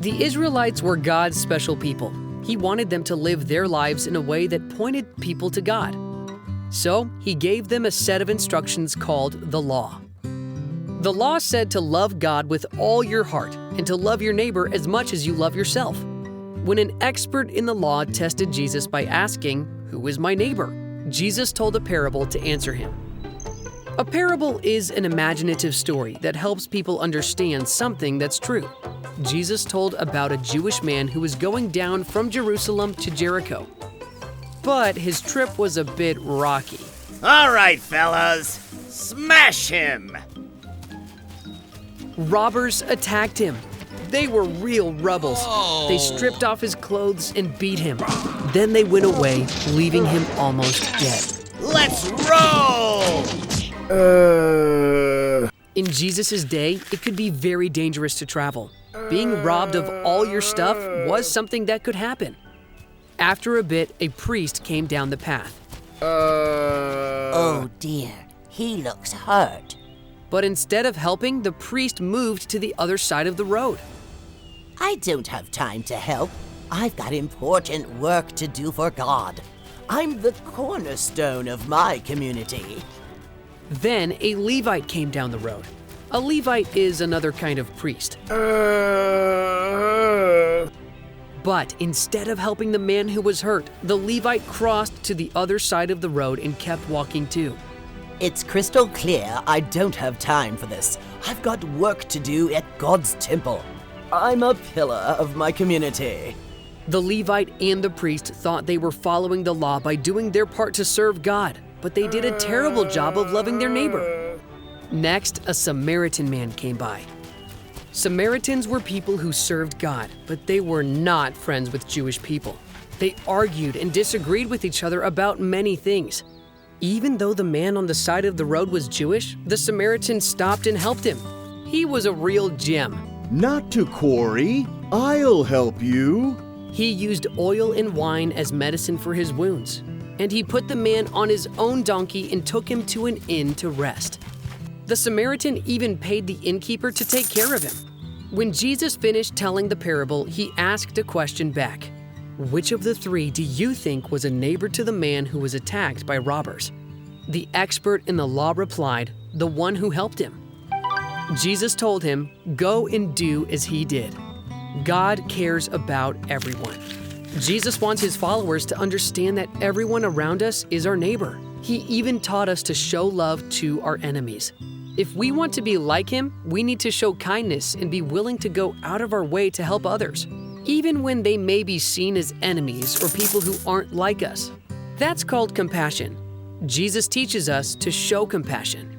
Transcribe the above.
The Israelites were God's special people. He wanted them to live their lives in a way that pointed people to God. So he gave them a set of instructions called the law. The law said to love God with all your heart and to love your neighbor as much as you love yourself. When an expert in the law tested Jesus by asking, "Who is my neighbor?" Jesus told a parable to answer him. A parable is an imaginative story that helps people understand something that's true. Jesus told about a Jewish man who was going down from Jerusalem to Jericho. But his trip was a bit rocky. All right, fellas, smash him! Robbers attacked him. They were real rebels. They stripped off his clothes and beat him. Then they went away, leaving him almost dead. Let's roll! In Jesus' day, it could be very dangerous to travel. Being robbed of all your stuff was something that could happen. After a bit, a priest came down the path. Oh dear, he looks hurt. But instead of helping, the priest moved to the other side of the road. I don't have time to help. I've got important work to do for God. I'm the cornerstone of my community. Then a Levite came down the road. A Levite is another kind of priest. But instead of helping the man who was hurt, the Levite crossed to the other side of the road and kept walking too. It's crystal clear I don't have time for this. I've got work to do at God's temple. I'm a pillar of my community. The Levite and the priest thought they were following the law by doing their part to serve God, but they did a terrible job of loving their neighbor. Next, a Samaritan man came by. Samaritans were people who served God, but they were not friends with Jewish people. They argued and disagreed with each other about many things. Even though the man on the side of the road was Jewish, the Samaritan stopped and helped him. He was a real gem. Not to quarry. I'll help you. He used oil and wine as medicine for his wounds, and he put the man on his own donkey and took him to an inn to rest. The Samaritan even paid the innkeeper to take care of him. When Jesus finished telling the parable, he asked a question back. Which of the three do you think was a neighbor to the man who was attacked by robbers? The expert in the law replied, the one who helped him. Jesus told him, go and do as he did. God cares about everyone. Jesus wants his followers to understand that everyone around us is our neighbor. He even taught us to show love to our enemies. If we want to be like him, we need to show kindness and be willing to go out of our way to help others, even when they may be seen as enemies or people who aren't like us. That's called compassion. Jesus teaches us to show compassion.